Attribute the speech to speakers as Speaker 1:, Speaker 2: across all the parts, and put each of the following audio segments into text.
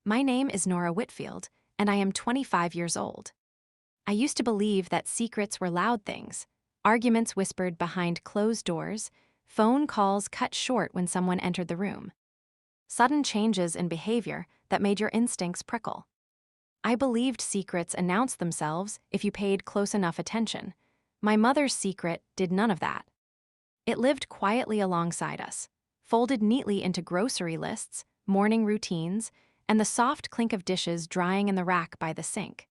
Speaker 1: My name is Nora Whitfield, and I am 25 years old. I used to believe that secrets were loud things, arguments whispered behind closed doors, phone calls cut short when someone entered the room, sudden changes in behavior that made your instincts prickle. I believed secrets announced themselves if you paid close enough attention. My mother's secret did none of that. It lived quietly alongside us, folded neatly into grocery lists, morning routines, and the soft clink of dishes drying in the rack by the sink.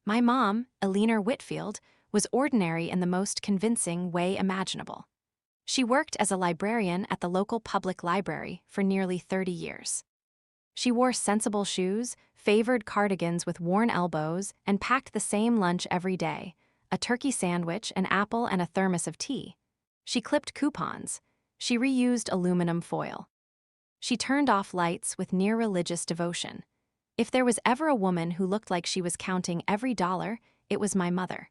Speaker 1: My mom, Eleanor Whitfield, was ordinary in the most convincing way imaginable. She worked as a librarian at the local public library for nearly 30 years. She wore sensible shoes, favored cardigans with worn elbows, and packed the same lunch every day: a turkey sandwich, an apple, and a thermos of tea. She clipped coupons. She reused aluminum foil. She turned off lights with near-religious devotion. If there was ever a woman who looked like she was counting every dollar, it was my mother.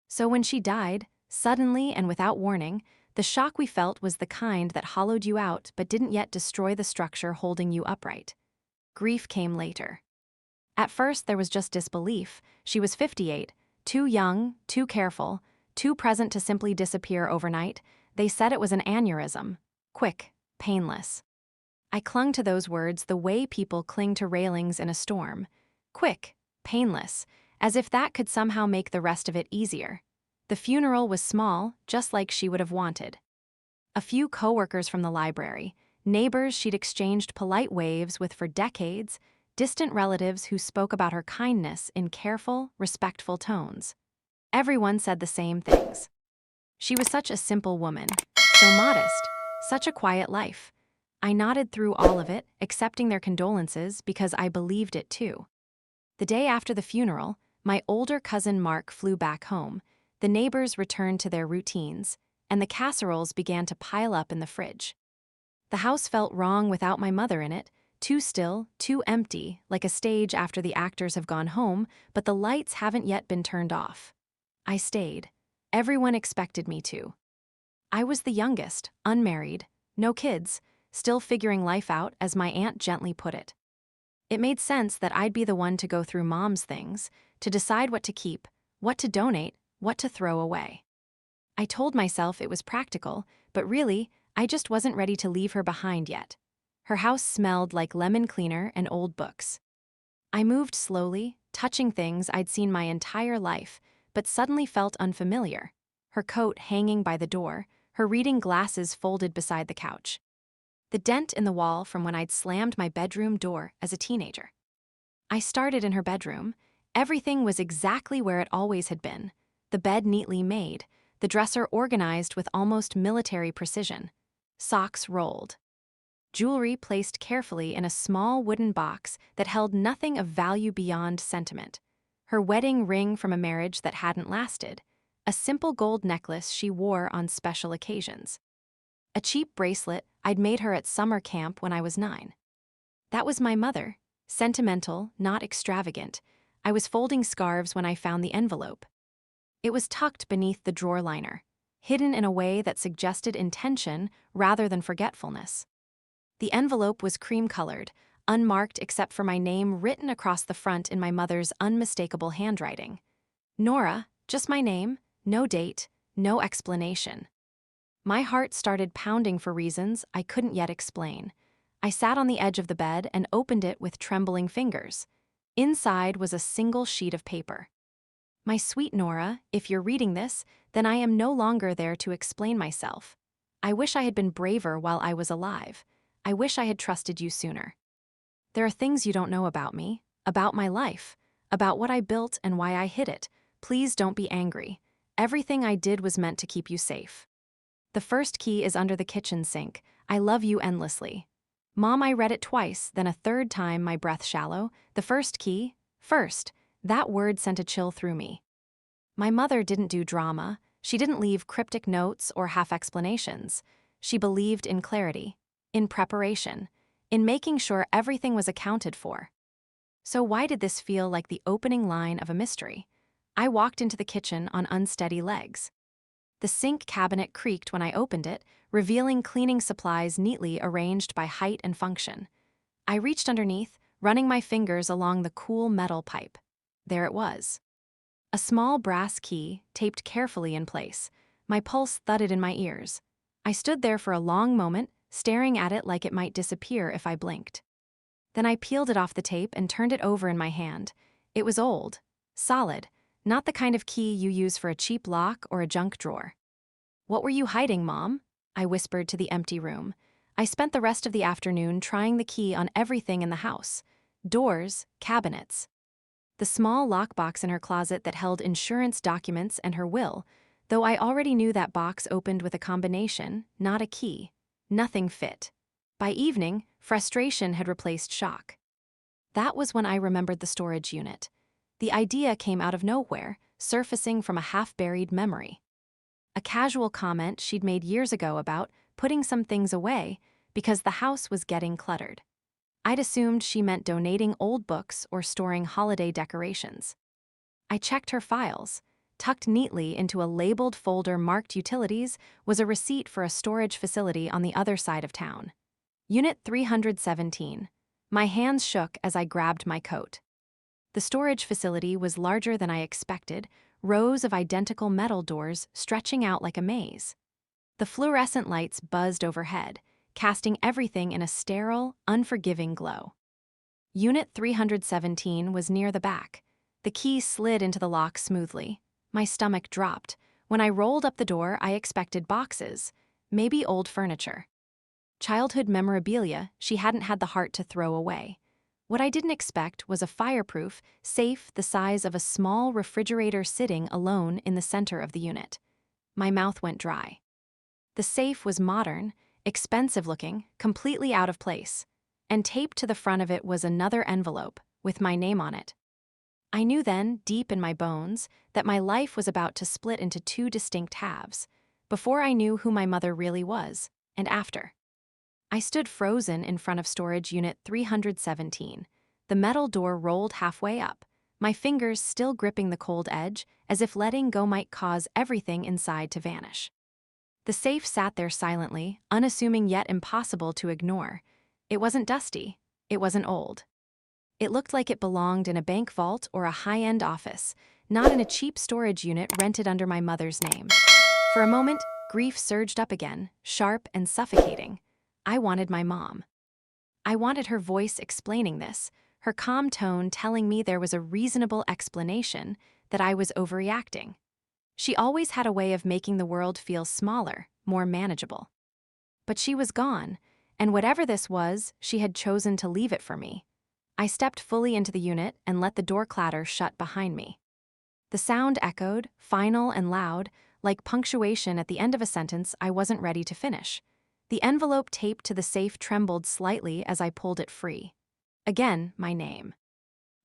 Speaker 1: So when she died, suddenly and without warning, the shock we felt was the kind that hollowed you out but didn't yet destroy the structure holding you upright. Grief came later. At first, there was just disbelief. She was 58, too young, too careful, too present to simply disappear overnight. They said it was an aneurysm. Quick, painless. I clung to those words the way people cling to railings in a storm. Quick, painless, as if that could somehow make the rest of it easier. The funeral was small, just like she would have wanted. A few coworkers from the library, neighbors she'd exchanged polite waves with for decades, distant relatives who spoke about her kindness in careful, respectful tones. Everyone said the same things. She was such a simple woman, so modest, such a quiet life. I nodded through all of it, accepting their condolences because I believed it too. The day after the funeral, my older cousin Mark flew back home. The neighbors returned to their routines, and the casseroles began to pile up in the fridge. The house felt wrong without my mother in it, too still, too empty, like a stage after the actors have gone home, but the lights haven't yet been turned off. I stayed. Everyone expected me to. I was the youngest, unmarried, no kids, still figuring life out, as my aunt gently put it. It made sense that I'd be the one to go through Mom's things, to decide what to keep, what to donate, what to throw away. I told myself it was practical, but really, I just wasn't ready to leave her behind yet. Her house smelled like lemon cleaner and old books. I moved slowly, touching things I'd seen my entire life, but suddenly felt unfamiliar. Her coat hanging by the door, her reading glasses folded beside the couch. The dent in the wall from when I'd slammed my bedroom door as a teenager. I started in her bedroom. Everything was exactly where it always had been. The bed neatly made, the dresser organized with almost military precision. Socks rolled. Jewelry placed carefully in a small wooden box that held nothing of value beyond sentiment. Her wedding ring from a marriage that hadn't lasted. A simple gold necklace she wore on special occasions. A cheap bracelet I'd made her at summer camp when I was 9. That was my mother, sentimental, not extravagant. I was folding scarves when I found the envelope. It was tucked beneath the drawer liner, hidden in a way that suggested intention rather than forgetfulness. The envelope was cream-colored, unmarked except for my name written across the front in my mother's unmistakable handwriting. Nora, just my name, no date, no explanation. My heart started pounding for reasons I couldn't yet explain. I sat on the edge of the bed and opened it with trembling fingers. Inside was a single sheet of paper. My sweet Nora, if you're reading this, then I am no longer there to explain myself. I wish I had been braver while I was alive. I wish I had trusted you sooner. There are things you don't know about me, about my life, about what I built and why I hid it. Please don't be angry. Everything I did was meant to keep you safe. The first key is under the kitchen sink. I love you endlessly. Mom, I read it twice, then a third time, my breath shallow. The first key, first, that word sent a chill through me. My mother didn't do drama. She didn't leave cryptic notes or half explanations. She believed in clarity, in preparation, in making sure everything was accounted for. So why did this feel like the opening line of a mystery? I walked into the kitchen on unsteady legs. The sink cabinet creaked when I opened it, revealing cleaning supplies neatly arranged by height and function. I reached underneath, running my fingers along the cool metal pipe. There it was. A small brass key, taped carefully in place. My pulse thudded in my ears. I stood there for a long moment, staring at it like it might disappear if I blinked. Then I peeled it off the tape and turned it over in my hand. It was old, solid, not the kind of key you use for a cheap lock or a junk drawer. "What were you hiding, Mom?" I whispered to the empty room. I spent the rest of the afternoon trying the key on everything in the house. Doors, cabinets. The small lockbox in her closet that held insurance documents and her will, though I already knew that box opened with a combination, not a key. Nothing fit. By evening, frustration had replaced shock. That was when I remembered the storage unit. The idea came out of nowhere, surfacing from a half-buried memory. A casual comment she'd made years ago about putting some things away because the house was getting cluttered. I'd assumed she meant donating old books or storing holiday decorations. I checked her files. Tucked neatly into a labeled folder marked Utilities was a receipt for a storage facility on the other side of town. Unit 317. My hands shook as I grabbed my coat. The storage facility was larger than I expected, rows of identical metal doors stretching out like a maze. The fluorescent lights buzzed overhead, casting everything in a sterile, unforgiving glow. Unit 317 was near the back. The key slid into the lock smoothly. My stomach dropped. When I rolled up the door, I expected boxes, maybe old furniture. Childhood memorabilia she hadn't had the heart to throw away. What I didn't expect was a fireproof safe the size of a small refrigerator sitting alone in the center of the unit. My mouth went dry. The safe was modern, expensive-looking, completely out of place, and taped to the front of it was another envelope with my name on it. I knew then, deep in my bones, that my life was about to split into two distinct halves, before I knew who my mother really was, and after. I stood frozen in front of storage unit 317. The metal door rolled halfway up, my fingers still gripping the cold edge, as if letting go might cause everything inside to vanish. The safe sat there silently, unassuming yet impossible to ignore. It wasn't dusty. It wasn't old. It looked like it belonged in a bank vault or a high-end office, not in a cheap storage unit rented under my mother's name. For a moment, grief surged up again, sharp and suffocating. I wanted my mom. I wanted her voice explaining this, her calm tone telling me there was a reasonable explanation, that I was overreacting. She always had a way of making the world feel smaller, more manageable. But she was gone, and whatever this was, she had chosen to leave it for me. I stepped fully into the unit and let the door clatter shut behind me. The sound echoed, final and loud, like punctuation at the end of a sentence I wasn't ready to finish. The envelope taped to the safe trembled slightly as I pulled it free. Again, my name.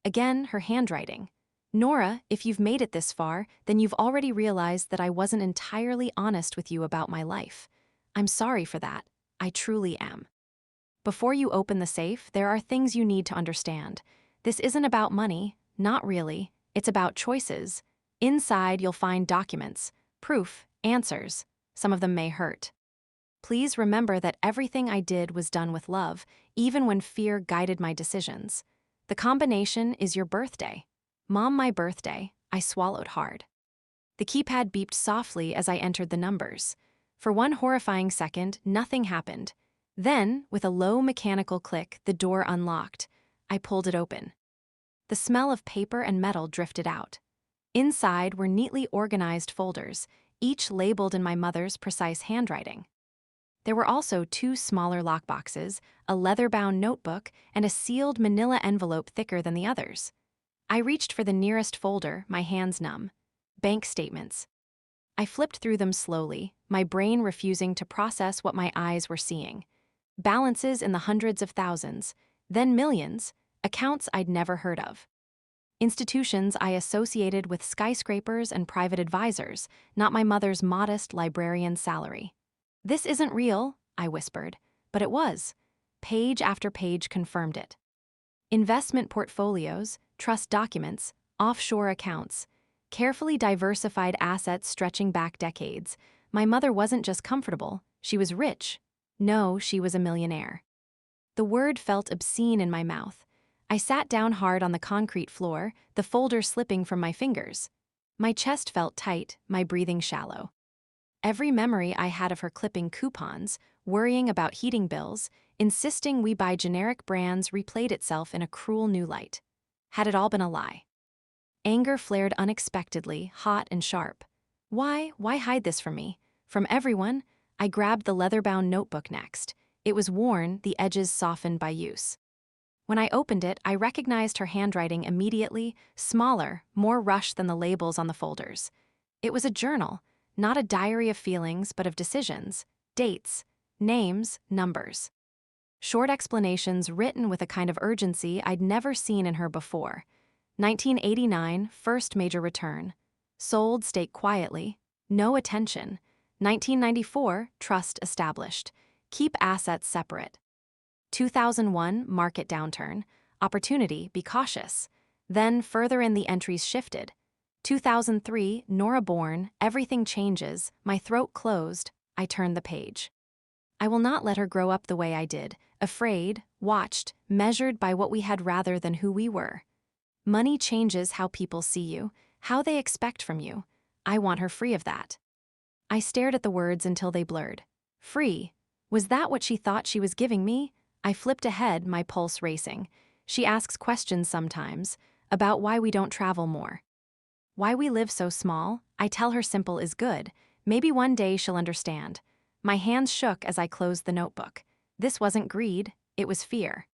Speaker 1: Again, her handwriting. "Nora, if you've made it this far, then you've already realized that I wasn't entirely honest with you about my life. I'm sorry for that. I truly am. Before you open the safe, there are things you need to understand. This isn't about money, not really. It's about choices. Inside, you'll find documents, proof, answers. Some of them may hurt. Please remember that everything I did was done with love, even when fear guided my decisions. The combination is your birthday. Mom, my birthday." I swallowed hard. The keypad beeped softly as I entered the numbers. For one horrifying second, nothing happened. Then, with a low mechanical click, the door unlocked. I pulled it open. The smell of paper and metal drifted out. Inside were neatly organized folders, each labeled in my mother's precise handwriting. There were also two smaller lockboxes, a leather-bound notebook, and a sealed manila envelope thicker than the others. I reached for the nearest folder, my hands numb. Bank statements. I flipped through them slowly, my brain refusing to process what my eyes were seeing. Balances in the hundreds of thousands, then millions, accounts I'd never heard of. Institutions I associated with skyscrapers and private advisors, not my mother's modest librarian salary. "This isn't real," I whispered, but it was. Page after page confirmed it. Investment portfolios, trust documents, offshore accounts, carefully diversified assets stretching back decades. My mother wasn't just comfortable, she was rich. No, she was a millionaire. The word felt obscene in my mouth. I sat down hard on the concrete floor, the folder slipping from my fingers. My chest felt tight, my breathing shallow. Every memory I had of her clipping coupons, worrying about heating bills, insisting we buy generic brands replayed itself in a cruel new light. Had it all been a lie? Anger flared unexpectedly, hot and sharp. Why hide this from me? From everyone? I grabbed the leather-bound notebook next. It was worn, the edges softened by use. When I opened it, I recognized her handwriting immediately, smaller, more rushed than the labels on the folders. It was a journal, not a diary of feelings, but of decisions, dates, names, numbers. Short explanations written with a kind of urgency I'd never seen in her before. 1989, first major return. Sold stake quietly, no attention. 1994, trust established. Keep assets separate. 2001, market downturn. Opportunity, be cautious. Then further in the entries shifted. 2003, Nora born, everything changes, my throat closed, I turned the page. I will not let her grow up the way I did, afraid, watched, measured by what we had rather than who we were. Money changes how people see you, how they expect from you. I want her free of that. I stared at the words until they blurred. Free. Was that what she thought she was giving me? I flipped ahead, my pulse racing. She asks questions sometimes, about why we don't travel more. Why we live so small. I tell her simple is good. Maybe one day she'll understand. My hands shook as I closed the notebook. This wasn't greed, it was fear.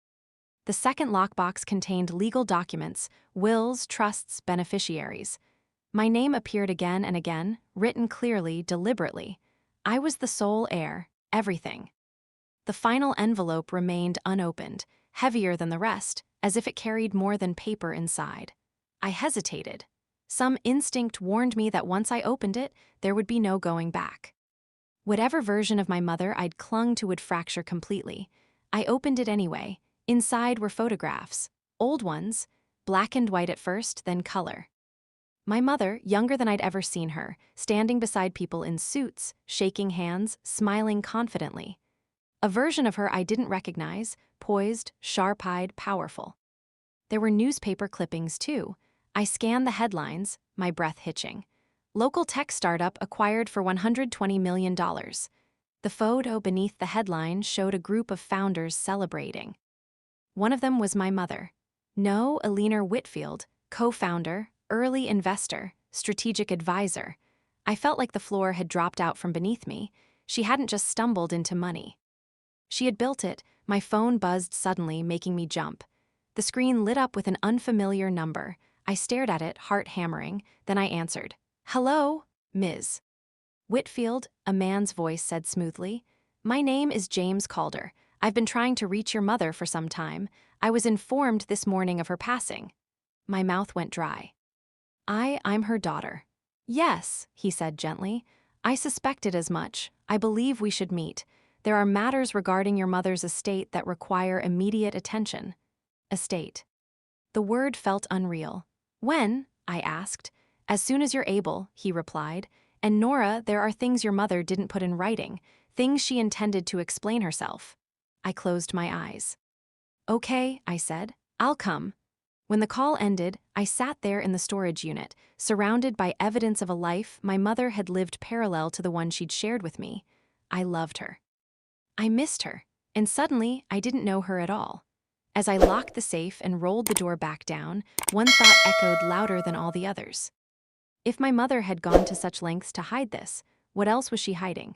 Speaker 1: The second lockbox contained legal documents, wills, trusts, beneficiaries. My name appeared again and again, written clearly, deliberately. I was the sole heir, everything. The final envelope remained unopened, heavier than the rest, as if it carried more than paper inside. I hesitated. Some instinct warned me that once I opened it, there would be no going back. Whatever version of my mother I'd clung to would fracture completely. I opened it anyway. Inside were photographs, old ones, black and white at first, then color. My mother, younger than I'd ever seen her, standing beside people in suits, shaking hands, smiling confidently. A version of her I didn't recognize, poised, sharp-eyed, powerful. There were newspaper clippings, too. I scanned the headlines, my breath hitching. Local tech startup acquired for $120 million. The photo beneath the headline showed a group of founders celebrating. One of them was my mother. No, Eleanor Whitfield, co-founder, early investor, strategic advisor. I felt like the floor had dropped out from beneath me. She hadn't just stumbled into money. She had built it. My phone buzzed suddenly, making me jump. The screen lit up with an unfamiliar number. I stared at it, heart hammering, then I answered. Hello, Ms. Whitfield, a man's voice said smoothly. My name is James Calder. I've been trying to reach your mother for some time. I was informed this morning of her passing. My mouth went dry. I'm her daughter. Yes, he said gently. I suspected as much. I believe we should meet. There are matters regarding your mother's estate that require immediate attention. Estate. The word felt unreal. When? I asked. As soon as you're able, he replied. And Nora, there are things your mother didn't put in writing, things she intended to explain herself. I closed my eyes. Okay, I said. I'll come. When the call ended, I sat there in the storage unit, surrounded by evidence of a life my mother had lived parallel to the one she'd shared with me. I loved her. I missed her, and suddenly I didn't know her at all. As I locked the safe and rolled the door back down, one thought echoed louder than all the others. If my mother had gone to such lengths to hide this, what else was she hiding?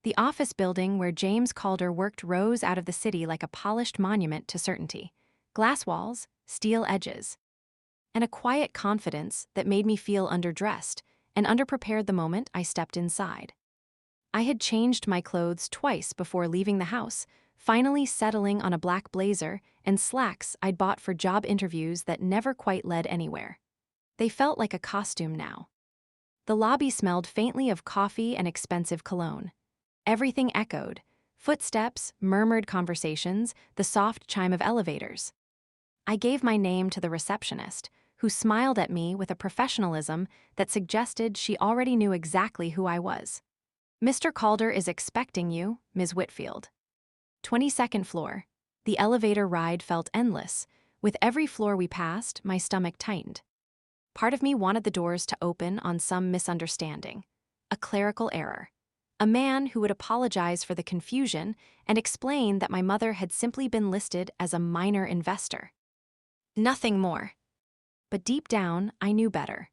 Speaker 1: The office building where James Calder worked rose out of the city like a polished monument to certainty. Glass walls, steel edges, and a quiet confidence that made me feel underdressed and underprepared the moment I stepped inside. I had changed my clothes twice before leaving the house, finally settling on a black blazer and slacks I'd bought for job interviews that never quite led anywhere. They felt like a costume now. The lobby smelled faintly of coffee and expensive cologne. Everything echoed. Footsteps, murmured conversations, the soft chime of elevators. I gave my name to the receptionist, who smiled at me with a professionalism that suggested she already knew exactly who I was. Mr. Calder is expecting you, Ms. Whitfield. 22nd floor. The elevator ride felt endless. With every floor we passed, my stomach tightened. Part of me wanted the doors to open on some misunderstanding, a clerical error, a man who would apologize for the confusion and explain that my mother had simply been listed as a minor investor. Nothing more. But deep down, I knew better.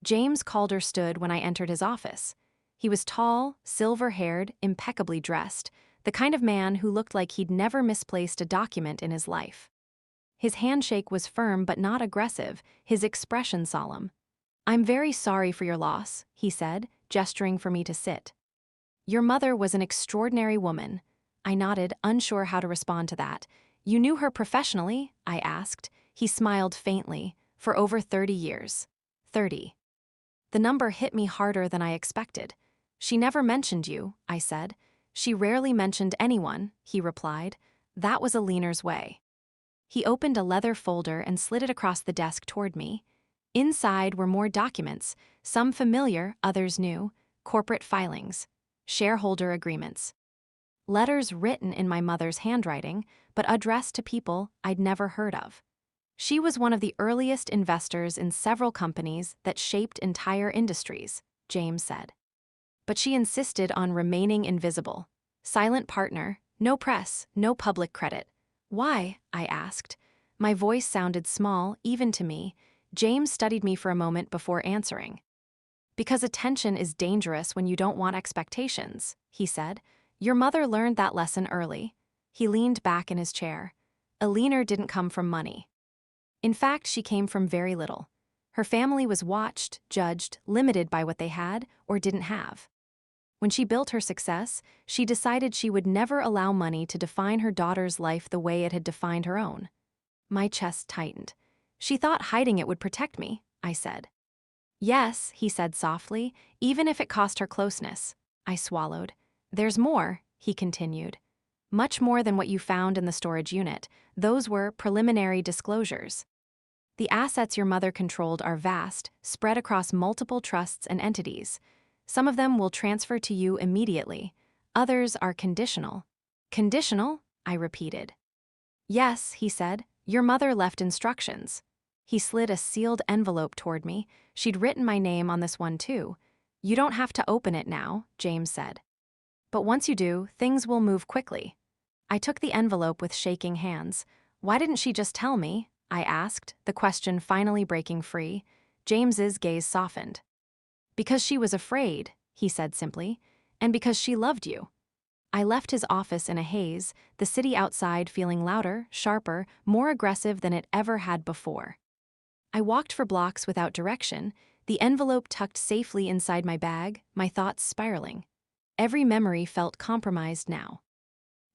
Speaker 1: James Calder stood when I entered his office. He was tall, silver-haired, impeccably dressed, the kind of man who looked like he'd never misplaced a document in his life. His handshake was firm but not aggressive, his expression solemn. "I'm very sorry for your loss," he said, gesturing for me to sit. "Your mother was an extraordinary woman." I nodded, unsure how to respond to that. "You knew her professionally?" I asked. He smiled faintly. "For over 30 years. 30. The number hit me harder than I expected. "She never mentioned you," I said. "She rarely mentioned anyone," he replied. "That was Eleanor's way." He opened a leather folder and slid it across the desk toward me. Inside were more documents, some familiar, others new, corporate filings, shareholder agreements. Letters written in my mother's handwriting, but addressed to people I'd never heard of. She was one of the earliest investors in several companies that shaped entire industries, James said. But she insisted on remaining invisible. Silent partner, no press, no public credit. "Why?" I asked. My voice sounded small, even to me. James studied me for a moment before answering. "Because attention is dangerous when you don't want expectations," he said. "Your mother learned that lesson early." He leaned back in his chair. "Eleanor didn't come from money. In fact, she came from very little. Her family was watched, judged, limited by what they had or didn't have. When she built her success, she decided she would never allow money to define her daughter's life the way it had defined her own." My chest tightened. "She thought hiding it would protect me," I said. "Yes," he said softly, "even if it cost her closeness." I swallowed. "There's more," he continued. "Much more than what you found in the storage unit. Those were preliminary disclosures. The assets your mother controlled are vast, spread across multiple trusts and entities. Some of them will transfer to you immediately. Others are conditional." "Conditional?" I repeated. "Yes," he said. "Your mother left instructions." He slid a sealed envelope toward me. "She'd written my name on this one too." "You don't have to open it now," James said. "But once you do, things will move quickly." I took the envelope with shaking hands. "Why didn't she just tell me?" I asked, the question finally breaking free. James's gaze softened. "Because she was afraid," he said simply, "and because she loved you." I left his office in a haze, the city outside feeling louder, sharper, more aggressive than it ever had before. I walked for blocks without direction, the envelope tucked safely inside my bag, my thoughts spiraling. Every memory felt compromised now.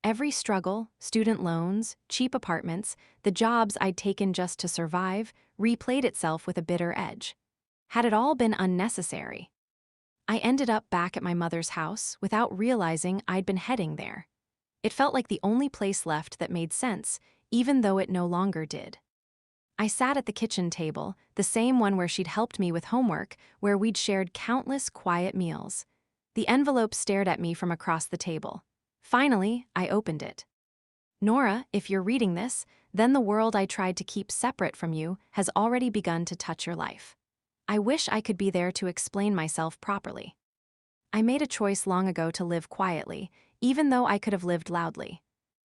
Speaker 1: Every struggle, student loans, cheap apartments, the jobs I'd taken just to survive, replayed itself with a bitter edge. Had it all been unnecessary? I ended up back at my mother's house without realizing I'd been heading there. It felt like the only place left that made sense, even though it no longer did. I sat at the kitchen table, the same one where she'd helped me with homework, where we'd shared countless quiet meals. The envelope stared at me from across the table. Finally, I opened it. "Nora, if you're reading this, then the world I tried to keep separate from you has already begun to touch your life. I wish I could be there to explain myself properly. I made a choice long ago to live quietly, even though I could have lived loudly.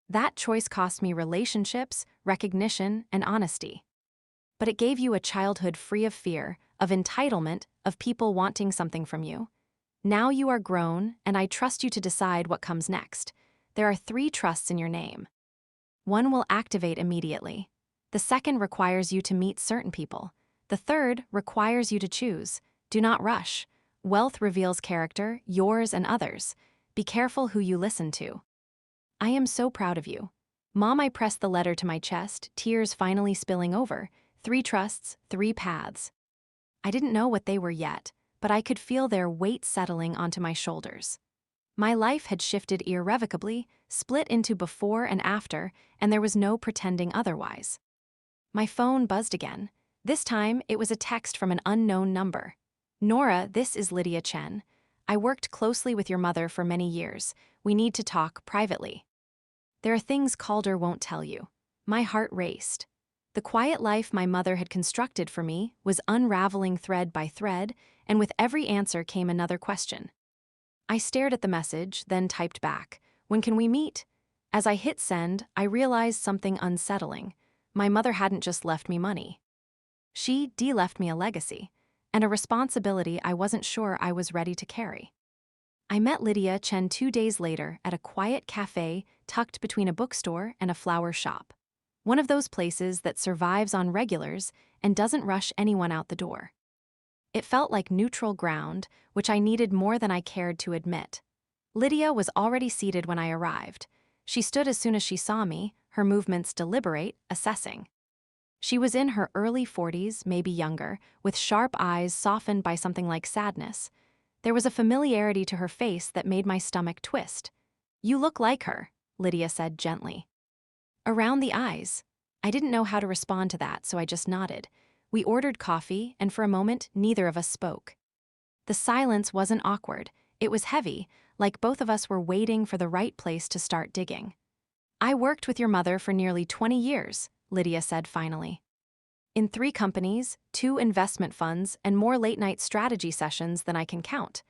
Speaker 1: That choice cost me relationships, recognition, and honesty. But it gave you a childhood free of fear, of entitlement, of people wanting something from you. Now you are grown, and I trust you to decide what comes next. There are 3 trusts in your name. One will activate immediately. The second requires you to meet certain people. The third requires you to choose. Do not rush. Wealth reveals character, yours and others. Be careful who you listen to." "I am so proud of you." "Mom," I pressed the letter to my chest, tears finally spilling over. 3 trusts, 3 paths. I didn't know what they were yet, but I could feel their weight settling onto my shoulders. My life had shifted irrevocably, split into before and after, and there was no pretending otherwise. My phone buzzed again. This time, it was a text from an unknown number. "Nora, this is Lydia Chen. I worked closely with your mother for many years. We need to talk privately." "There are things Calder won't tell you." My heart raced. The quiet life my mother had constructed for me was unraveling thread by thread, and with every answer came another question. I stared at the message, then typed back, "When can we meet?" As I hit send, I realized something unsettling. My mother hadn't just left me money. She left me a legacy, and a responsibility I wasn't sure I was ready to carry. I met Lydia Chen 2 days later at a quiet cafe tucked between a bookstore and a flower shop. One of those places that survives on regulars and doesn't rush anyone out the door. It felt like neutral ground, which I needed more than I cared to admit. Lydia was already seated when I arrived. She stood as soon as she saw me, her movements deliberate, assessing. She was in her early 40s, maybe younger, with sharp eyes softened by something like sadness. There was a familiarity to her face that made my stomach twist. "You look like her," Lydia said gently. "Around the eyes." I didn't know how to respond to that, so I just nodded. We ordered coffee, and for a moment, neither of us spoke. The silence wasn't awkward. It was heavy, like both of us were waiting for the right place to start digging. "I worked with your mother for nearly 20 years, Lydia said finally. "In 3 companies, 2 investment funds, and more late-night strategy sessions than I can count."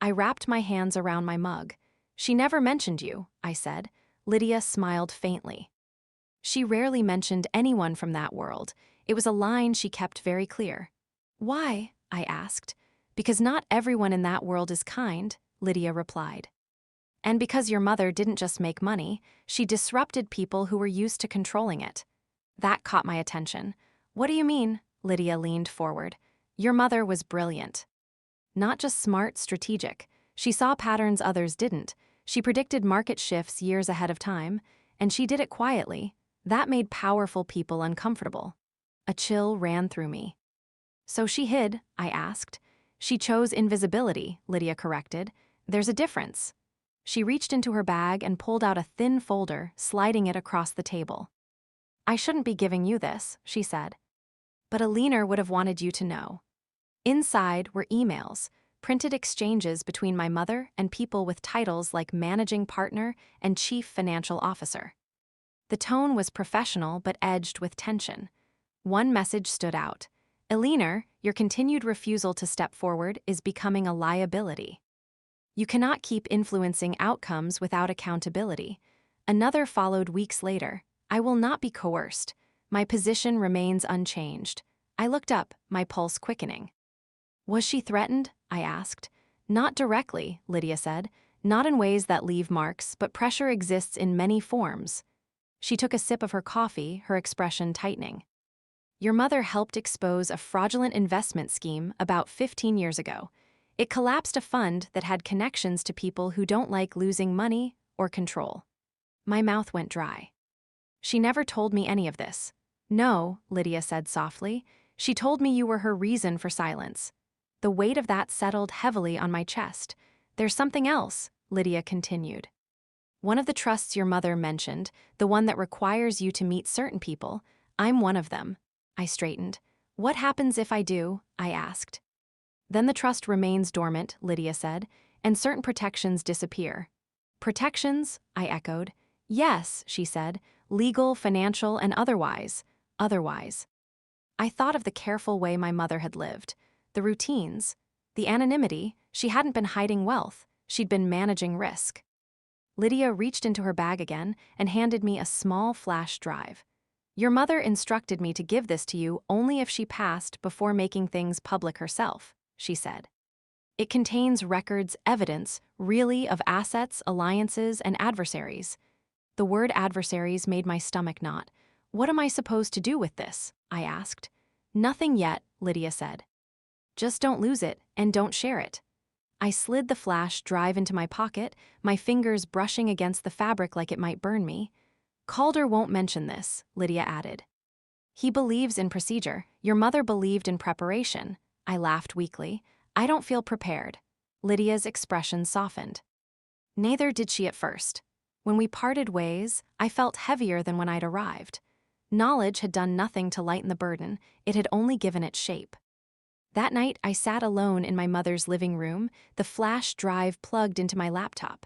Speaker 1: I wrapped my hands around my mug. "She never mentioned you," I said. Lydia smiled faintly. "She rarely mentioned anyone from that world. It was a line she kept very clear." "Why?" I asked. "Because not everyone in that world is kind," Lydia replied. "And because your mother didn't just make money, she disrupted people who were used to controlling it." That caught my attention. "What do you mean?" Lydia leaned forward. "Your mother was brilliant. Not just smart, strategic. She saw patterns others didn't. She predicted market shifts years ahead of time, and she did it quietly. That made powerful people uncomfortable." A chill ran through me. "So she hid?" I asked. "She chose invisibility," Lydia corrected. "There's a difference." She reached into her bag and pulled out a thin folder, sliding it across the table. "I shouldn't be giving you this," she said. "But Eleanor would have wanted you to know." Inside were emails, printed exchanges between my mother and people with titles like managing partner and chief financial officer. The tone was professional but edged with tension. One message stood out. "Eleanor, your continued refusal to step forward is becoming a liability. You cannot keep influencing outcomes without accountability." Another followed weeks later. "I will not be coerced. My position remains unchanged." I looked up, my pulse quickening. "Was she threatened?" I asked. "Not directly," Lydia said. "Not in ways that leave marks, but pressure exists in many forms." She took a sip of her coffee, her expression tightening. "Your mother helped expose a fraudulent investment scheme about 15 years ago. It collapsed a fund that had connections to people who don't like losing money or control." My mouth went dry. "She never told me any of this." "No," Lydia said softly. "She told me you were her reason for silence." The weight of that settled heavily on my chest. "There's something else," Lydia continued. "One of the trusts your mother mentioned, the one that requires you to meet certain people, I'm one of them." I straightened. "What happens if I do?" I asked. "Then the trust remains dormant," Lydia said, "and certain protections disappear." "Protections?" I echoed. "Yes," she said, "legal, financial, and otherwise." Otherwise. I thought of the careful way my mother had lived, the routines, the anonymity. She hadn't been hiding wealth, she'd been managing risk. Lydia reached into her bag again and handed me a small flash drive. "Your mother instructed me to give this to you only if she passed before making things public herself," she said. "It contains records, evidence, really, of assets, alliances, and adversaries." The word adversaries made my stomach knot. "What am I supposed to do with this?" I asked. "Nothing yet," Lydia said. "Just don't lose it, and don't share it." I slid the flash drive into my pocket, my fingers brushing against the fabric like it might burn me. "Calder won't mention this," Lydia added. "He believes in procedure. Your mother believed in preparation." I laughed weakly. "I don't feel prepared." Lydia's expression softened. "Neither did she at first. When we parted ways, I felt heavier than when I'd arrived. Knowledge had done nothing to lighten the burden, it had only given it shape." That night, I sat alone in my mother's living room, the flash drive plugged into my laptop.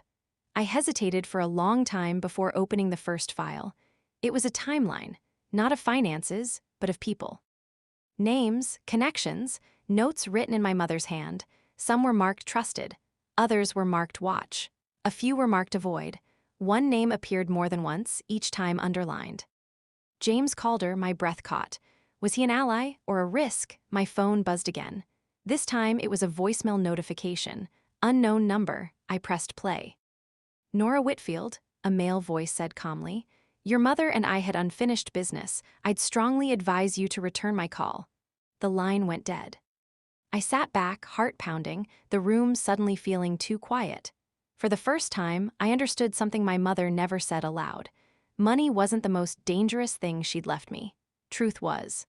Speaker 1: I hesitated for a long time before opening the first file. It was a timeline. Not of finances, but of people. Names, connections, notes written in my mother's hand. Some were marked trusted. Others were marked watch. A few were marked avoid. One name appeared more than once, each time underlined. James Calder, my breath caught. Was he an ally or a risk? My phone buzzed again. This time it was a voicemail notification. Unknown number. I pressed play. Nora Whitfield, a male voice said calmly. Your mother and I had unfinished business. I'd strongly advise you to return my call. The line went dead. I sat back, heart pounding, the room suddenly feeling too quiet. For the first time, I understood something my mother never said aloud. Money wasn't the most dangerous thing she'd left me. Truth was.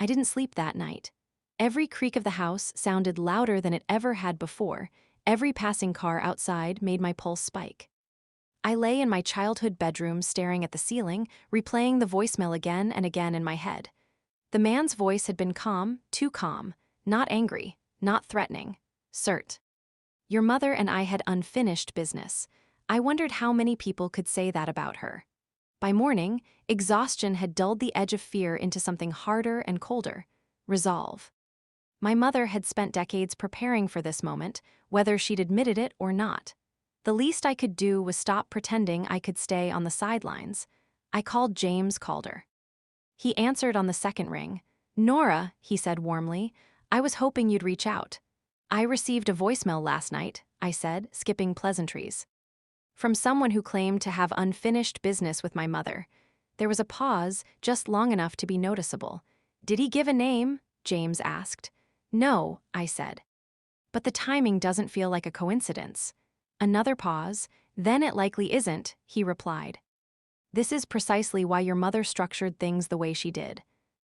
Speaker 1: I didn't sleep that night. Every creak of the house sounded louder than it ever had before. Every passing car outside made my pulse spike. I lay in my childhood bedroom staring at the ceiling, replaying the voicemail again and again in my head. The man's voice had been calm, too calm, not angry, not threatening. Cert. Your mother and I had unfinished business. I wondered how many people could say that about her. By morning, exhaustion had dulled the edge of fear into something harder and colder. Resolve. My mother had spent decades preparing for this moment, whether she'd admitted it or not. The least I could do was stop pretending I could stay on the sidelines. I called James Calder. He answered on the second ring. Nora, he said warmly, I was hoping you'd reach out. I received a voicemail last night, I said, skipping pleasantries. From someone who claimed to have unfinished business with my mother. There was a pause, just long enough to be noticeable. Did he give a name? James asked. No, I said. But the timing doesn't feel like a coincidence. Another pause. Then it likely isn't, he replied. This is precisely why your mother structured things the way she did.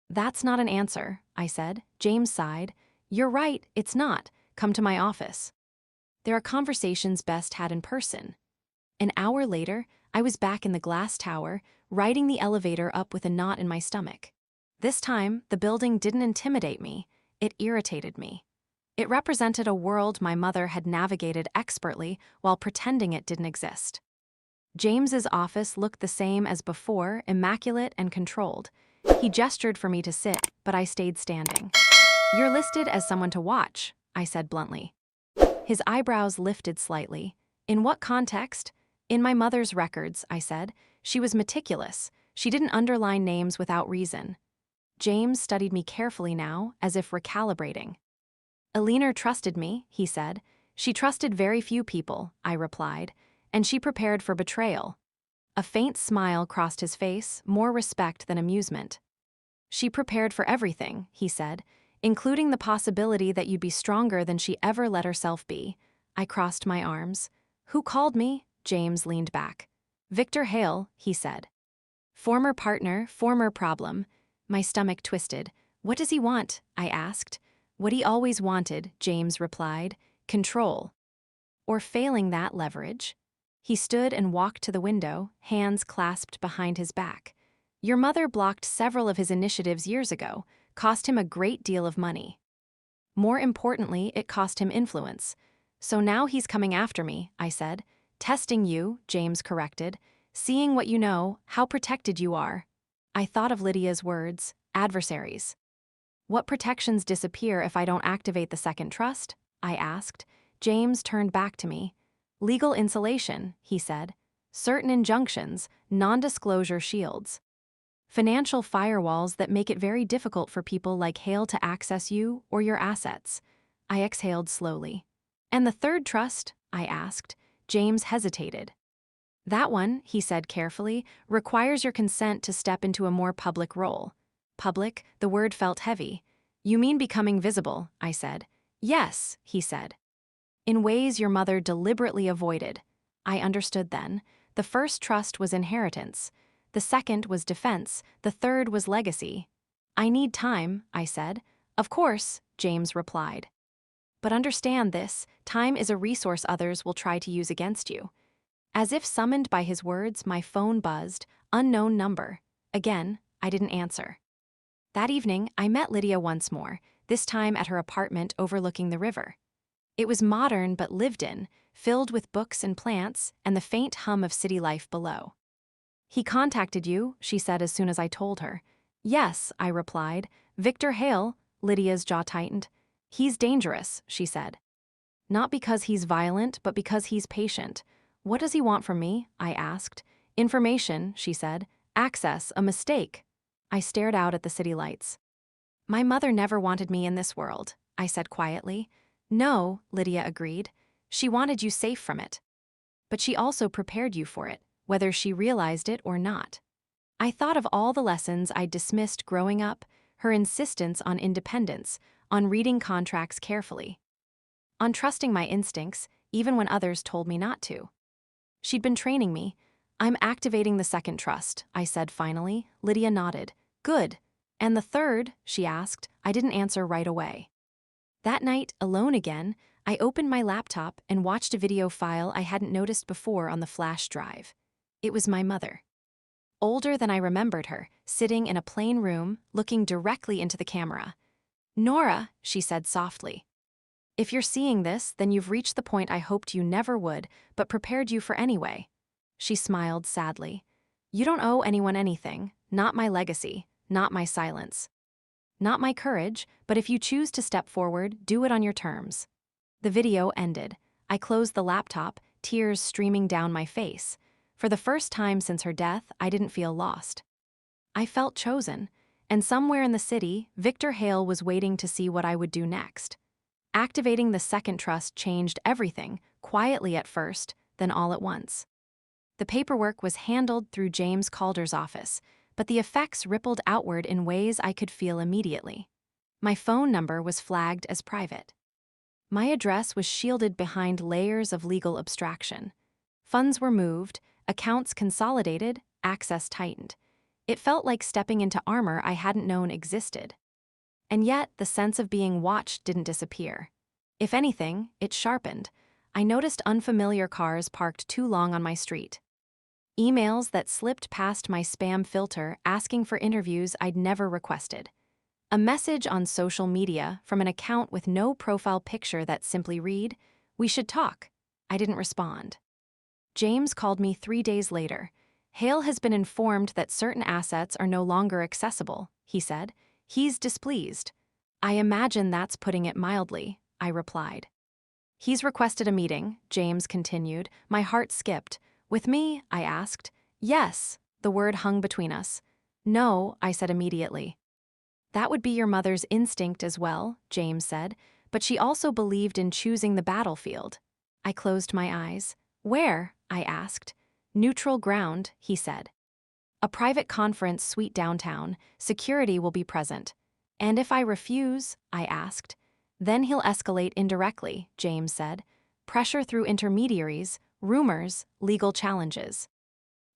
Speaker 1: That's not an answer, I said. James sighed. You're right, it's not. Come to my office. There are conversations best had in person. An hour later, I was back in the glass tower, riding the elevator up with a knot in my stomach. This time, the building didn't intimidate me, it irritated me. It represented a world my mother had navigated expertly while pretending it didn't exist. James's office looked the same as before, immaculate and controlled. He gestured for me to sit, but I stayed standing. You're listed as someone to watch, I said bluntly. His eyebrows lifted slightly. In what context? In my mother's records, I said. She was meticulous. She didn't underline names without reason. James studied me carefully now, as if recalibrating. Eleanor trusted me, he said. She trusted very few people, I replied, and she prepared for betrayal. A faint smile crossed his face, more respect than amusement. She prepared for everything, he said, including the possibility that you'd be stronger than she ever let herself be. I crossed my arms. Who called me? James leaned back. Victor Hale, he said. Former partner, former problem. My stomach twisted. What does he want? I asked. What he always wanted, James replied. Control. Or failing that, leverage. He stood and walked to the window, hands clasped behind his back. Your mother blocked several of his initiatives years ago, cost him a great deal of money. More importantly, it cost him influence. So now he's coming after me, I said. Testing you, James corrected. Seeing what you know, how protected you are. I thought of Lydia's words, adversaries. What protections disappear if I don't activate the second trust? I asked. James turned back to me. Legal insulation, he said. Certain injunctions, non-disclosure shields. Financial firewalls that make it very difficult for people like Hale to access you or your assets. I exhaled slowly. And the third trust? I asked. James hesitated. That one, he said carefully, requires your consent to step into a more public role. Public, the word felt heavy. You mean becoming visible, I said. Yes, he said. In ways your mother deliberately avoided. I understood then. The first trust was inheritance. The second was defense. The third was legacy. I need time, I said. Of course, James replied. But understand this, time is a resource others will try to use against you. As if summoned by his words, my phone buzzed, unknown number. Again, I didn't answer. That evening, I met Lydia once more, this time at her apartment overlooking the river. It was modern but lived in, filled with books and plants and the faint hum of city life below. He contacted you, she said as soon as I told her. Yes, I replied. Victor Hale, Lydia's jaw tightened. He's dangerous, she said. Not because he's violent, but because he's patient. What does he want from me? I asked. Information, she said. Access, a mistake. I stared out at the city lights. My mother never wanted me in this world, I said quietly. No, Lydia agreed. She wanted you safe from it. But she also prepared you for it, whether she realized it or not. I thought of all the lessons I'd dismissed growing up, her insistence on independence, on reading contracts carefully, on trusting my instincts, even when others told me not to. She'd been training me. I'm activating the second trust, I said finally. Lydia nodded. Good. And the third, she asked. I didn't answer right away. That night, alone again, I opened my laptop and watched a video file I hadn't noticed before on the flash drive. It was my mother. Older than I remembered her, sitting in a plain room, looking directly into the camera. Nora, she said softly. If you're seeing this, then you've reached the point I hoped you never would, but prepared you for anyway. She smiled sadly. You don't owe anyone anything, not my legacy, not my silence. Not my courage, but if you choose to step forward, do it on your terms. The video ended. I closed the laptop, tears streaming down my face. For the first time since her death, I didn't feel lost. I felt chosen, and somewhere in the city, Victor Hale was waiting to see what I would do next. Activating the second trust changed everything, quietly at first, then all at once. The paperwork was handled through James Calder's office, but the effects rippled outward in ways I could feel immediately. My phone number was flagged as private. My address was shielded behind layers of legal abstraction. Funds were moved, accounts consolidated, access tightened. It felt like stepping into armor I hadn't known existed. And yet, the sense of being watched didn't disappear. If anything, it sharpened. I noticed unfamiliar cars parked too long on my street. Emails that slipped past my spam filter asking for interviews I'd never requested. A message on social media from an account with no profile picture that simply read, "We should talk." I didn't respond. James called me 3 days later. Hale has been informed that certain assets are no longer accessible, he said. He's displeased. I imagine that's putting it mildly, I replied. He's requested a meeting, James continued. My heart skipped. With me? I asked. Yes, the word hung between us. No, I said immediately. That would be your mother's instinct as well, James said, but she also believed in choosing the battlefield. I closed my eyes. Where? I asked. Neutral ground, he said. A private conference suite downtown. Security will be present. And if I refuse? I asked. Then he'll escalate indirectly, James said. Pressure through intermediaries, rumors, legal challenges.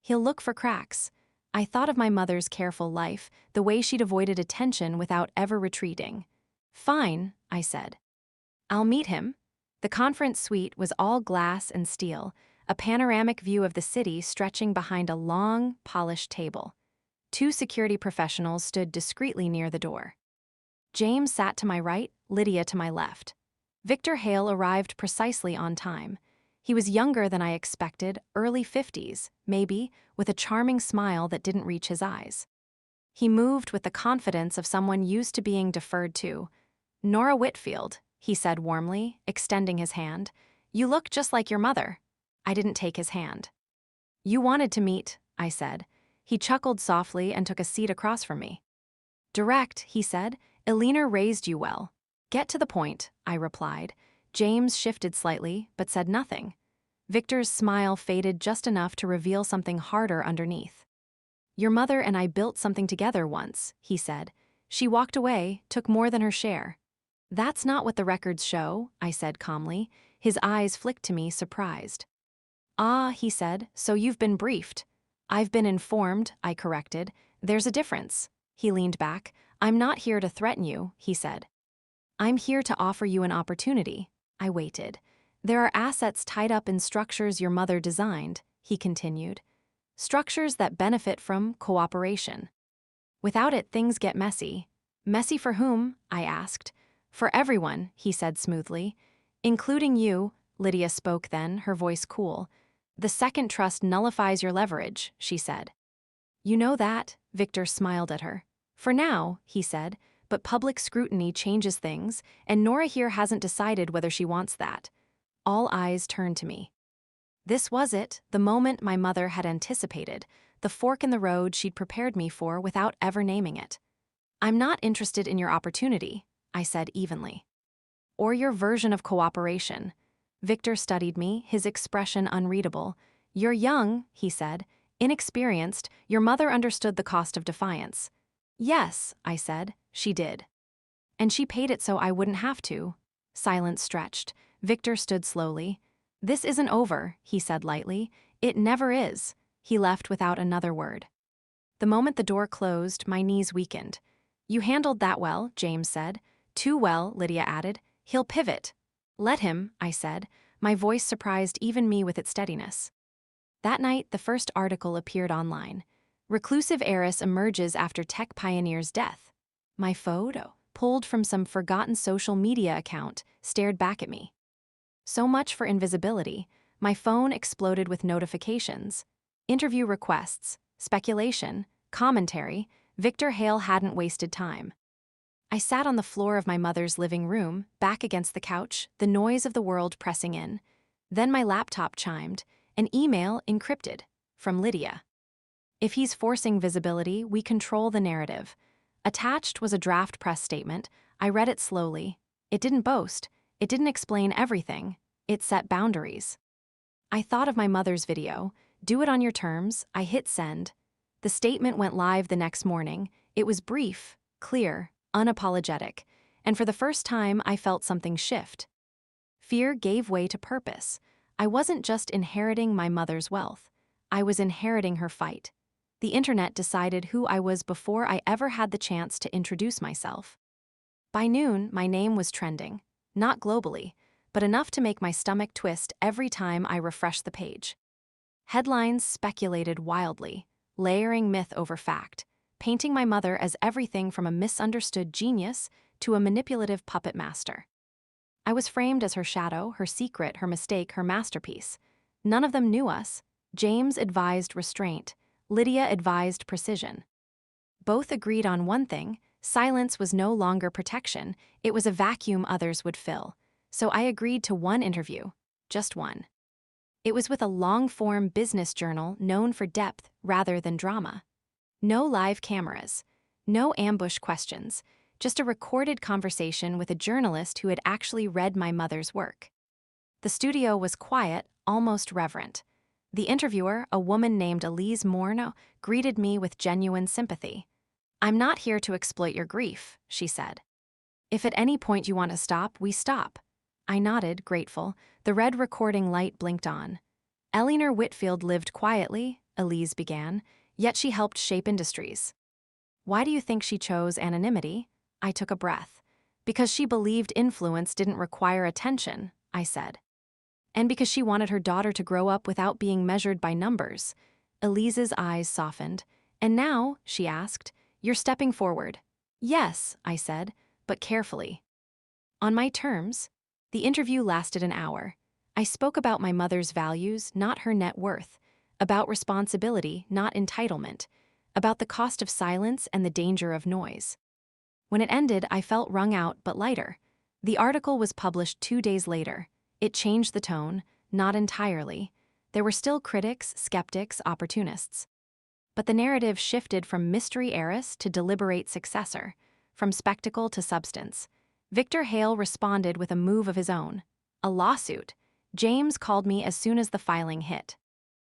Speaker 1: He'll look for cracks. I thought of my mother's careful life, the way she'd avoided attention without ever retreating. Fine, I said. I'll meet him. The conference suite was all glass and steel, a panoramic view of the city stretching behind a long, polished table. 2 security professionals stood discreetly near the door. James sat to my right, Lydia to my left. Victor Hale arrived precisely on time. He was younger than I expected, early 50s, maybe, with a charming smile that didn't reach his eyes. He moved with the confidence of someone used to being deferred to. Nora Whitfield, he said warmly, extending his hand. You look just like your mother. I didn't take his hand. You wanted to meet, I said. He chuckled softly and took a seat across from me. Direct, he said. Eleanor raised you well. Get to the point, I replied. James shifted slightly, but said nothing. Victor's smile faded just enough to reveal something harder underneath. Your mother and I built something together once, he said. She walked away, took more than her share. That's not what the records show, I said calmly. His eyes flicked to me, surprised. Ah, he said, so you've been briefed. I've been informed, I corrected. There's a difference. He leaned back. I'm not here to threaten you, he said. I'm here to offer you an opportunity. I waited. There are assets tied up in structures your mother designed, he continued. Structures that benefit from cooperation. Without it, things get messy. Messy for whom? I asked. For everyone, he said smoothly. Including you, Lydia spoke then, her voice cool. The second trust nullifies your leverage, she said. You know that, Victor smiled at her. For now, he said, but public scrutiny changes things, and Nora here hasn't decided whether she wants that. All eyes turned to me. This was it, the moment my mother had anticipated, the fork in the road she'd prepared me for without ever naming it. I'm not interested in your opportunity, I said evenly. Or your version of cooperation. Victor studied me, his expression unreadable. You're young, he said, inexperienced. Your mother understood the cost of defiance. Yes, I said, she did. And she paid it so I wouldn't have to. Silence stretched. Victor stood slowly. This isn't over, he said lightly. It never is. He left without another word. The moment the door closed, my knees weakened. You handled that well, James said. Too well, Lydia added. He'll pivot. Let him, I said. My voice surprised even me with its steadiness. That night, the first article appeared online. Reclusive heiress emerges after tech pioneer's death. My photo, pulled from some forgotten social media account, stared back at me. So much for invisibility. My phone exploded with notifications. Interview requests, speculation, commentary. Victor Hale hadn't wasted time. I sat on the floor of my mother's living room, back against the couch, the noise of the world pressing in. Then my laptop chimed, an email encrypted, from Lydia. If he's forcing visibility, we control the narrative. Attached was a draft press statement. I read it slowly. It didn't boast. It didn't explain everything. It set boundaries. I thought of my mother's video. Do it on your terms. I hit send. The statement went live the next morning. It was brief, clear, unapologetic, and for the first time I felt something shift. Fear gave way to purpose. I wasn't just inheriting my mother's wealth. I was inheriting her fight. The internet decided who I was before I ever had the chance to introduce myself. By noon, my name was trending. Not globally, but enough to make my stomach twist every time I refreshed the page. Headlines speculated wildly, layering myth over fact, painting my mother as everything from a misunderstood genius to a manipulative puppet master. I was framed as her shadow, her secret, her mistake, her masterpiece. None of them knew us. James advised restraint. Lydia advised precision. Both agreed on one thing: silence was no longer protection, it was a vacuum others would fill. So I agreed to one interview, just one. It was with a long-form business journal known for depth rather than drama. No live cameras, no ambush questions, just a recorded conversation with a journalist who had actually read my mother's work. The studio was quiet, almost reverent. The interviewer, a woman named Elise Morneau, greeted me with genuine sympathy. I'm not here to exploit your grief, she said. If at any point you want to stop, we stop. I nodded, grateful. The red recording light blinked on. Eleanor Whitfield lived quietly, Elise began, yet she helped shape industries. Why do you think she chose anonymity? I took a breath. Because she believed influence didn't require attention, I said. And because she wanted her daughter to grow up without being measured by numbers. Elise's eyes softened. And now, she asked, you're stepping forward. Yes, I said, but carefully. On my terms. The interview lasted an hour. I spoke about my mother's values, not her net worth, about responsibility, not entitlement, about the cost of silence and the danger of noise. When it ended, I felt wrung out but lighter. The article was published 2 days later. It changed the tone, not entirely. There were still critics, skeptics, opportunists. But the narrative shifted from mystery heiress to deliberate successor, from spectacle to substance. Victor Hale responded with a move of his own. A lawsuit. James called me as soon as the filing hit.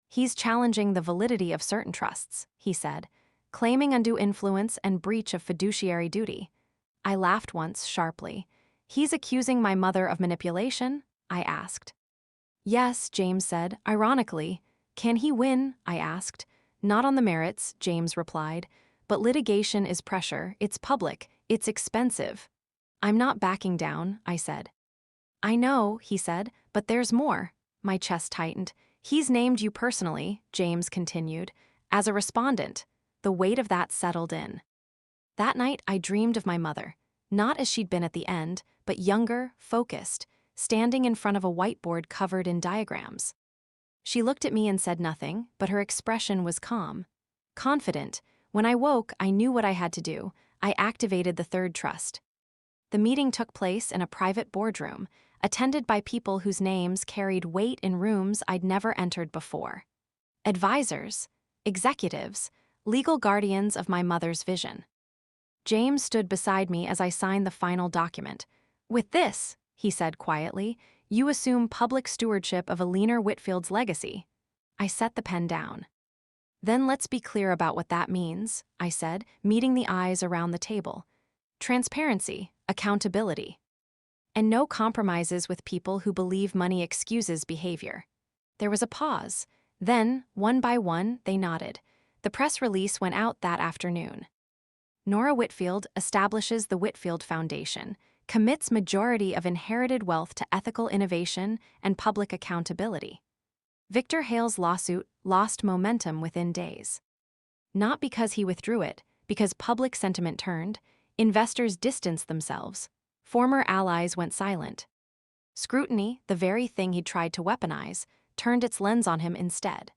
Speaker 1: He's challenging the validity of certain trusts, he said, claiming undue influence and breach of fiduciary duty. I laughed once, sharply. He's accusing my mother of manipulation? I asked. Yes, James said, ironically. Can he win? I asked. Not on the merits, James replied, but litigation is pressure, it's public, it's expensive. I'm not backing down, I said. I know, he said, but there's more. My chest tightened. He's named you personally, James continued, as a respondent. The weight of that settled in. That night, I dreamed of my mother, not as she'd been at the end, but younger, focused, standing in front of a whiteboard covered in diagrams. She looked at me and said nothing, but her expression was calm. Confident, when I woke, I knew what I had to do. I activated the third trust. The meeting took place in a private boardroom, attended by people whose names carried weight in rooms I'd never entered before. Advisors, executives, legal guardians of my mother's vision. James stood beside me as I signed the final document. "With this," he said quietly, "you assume public stewardship of Eleanor Whitfield's legacy." I set the pen down. "Then let's be clear about what that means," I said, meeting the eyes around the table. "Transparency, accountability, and no compromises with people who believe money excuses behavior." There was a pause. Then, one by one, they nodded. The press release went out that afternoon. Nora Whitfield establishes the Whitfield Foundation, commits majority of inherited wealth to ethical innovation and public accountability. Victor Hale's lawsuit lost momentum within days. Not because he withdrew it, because public sentiment turned, investors distanced themselves, former allies went silent. Scrutiny, the very thing he'd tried to weaponize, turned its lens on him instead.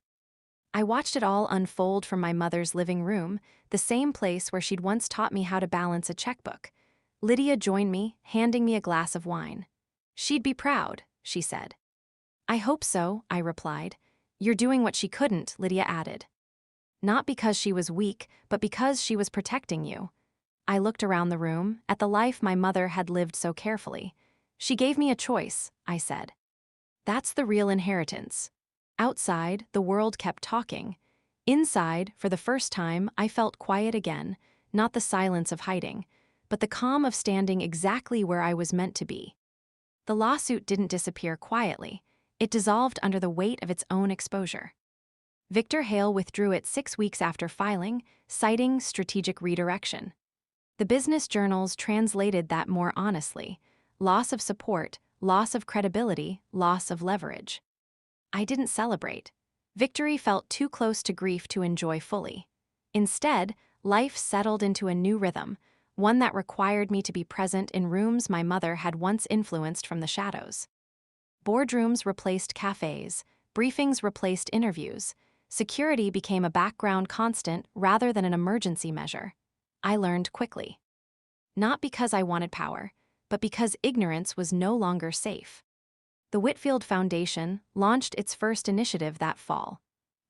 Speaker 1: I watched it all unfold from my mother's living room, the same place where she'd once taught me how to balance a checkbook. Lydia joined me, handing me a glass of wine. "She'd be proud," she said. "I hope so," I replied. "You're doing what she couldn't," Lydia added. "Not because she was weak, but because she was protecting you." I looked around the room, at the life my mother had lived so carefully. "She gave me a choice," I said. "That's the real inheritance." Outside, the world kept talking. Inside, for the first time, I felt quiet again, not the silence of hiding, but the calm of standing exactly where I was meant to be. The lawsuit didn't disappear quietly. It dissolved under the weight of its own exposure. Victor Hale withdrew it 6 weeks after filing, citing strategic redirection. The business journals translated that more honestly: loss of support, loss of credibility, loss of leverage. I didn't celebrate. Victory felt too close to grief to enjoy fully. Instead, life settled into a new rhythm, one that required me to be present in rooms my mother had once influenced from the shadows. Boardrooms replaced cafes, briefings replaced interviews, security became a background constant rather than an emergency measure. I learned quickly. Not because I wanted power, but because ignorance was no longer safe. The Whitfield Foundation launched its first initiative that fall,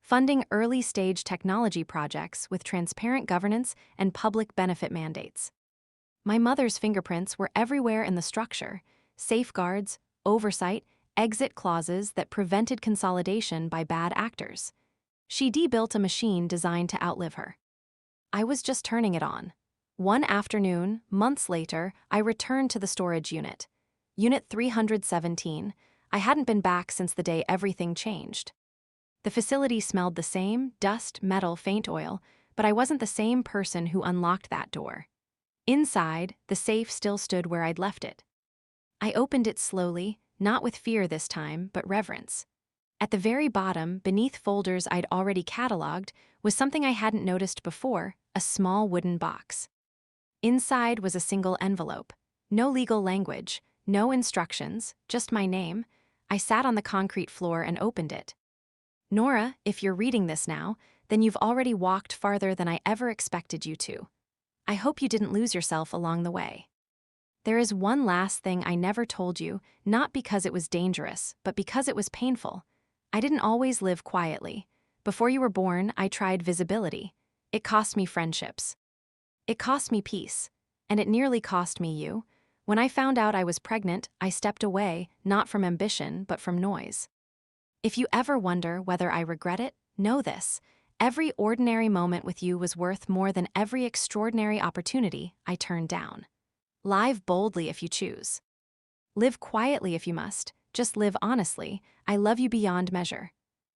Speaker 1: funding early-stage technology projects with transparent governance and public benefit mandates. My mother's fingerprints were everywhere in the structure: safeguards, oversight, exit clauses that prevented consolidation by bad actors. She debuilt a machine designed to outlive her. I was just turning it on. One afternoon, months later, I returned to the storage unit. Unit 317. I hadn't been back since the day everything changed. The facility smelled the same: dust, metal, faint oil, but I wasn't the same person who unlocked that door. Inside, the safe still stood where I'd left it. I opened it slowly, not with fear this time, but reverence. At the very bottom, beneath folders I'd already cataloged, was something I hadn't noticed before: a small wooden box. Inside was a single envelope. No legal language, no instructions, just my name. I sat on the concrete floor and opened it. "Nora, if you're reading this now, then you've already walked farther than I ever expected you to. I hope you didn't lose yourself along the way. There is one last thing I never told you, not because it was dangerous, but because it was painful. I didn't always live quietly. Before you were born, I tried visibility. It cost me friendships. It cost me peace. And it nearly cost me you. When I found out I was pregnant, I stepped away, not from ambition, but from noise. If you ever wonder whether I regret it, know this: every ordinary moment with you was worth more than every extraordinary opportunity I turned down. Live boldly if you choose. Live quietly if you must. Just live honestly. I love you beyond measure."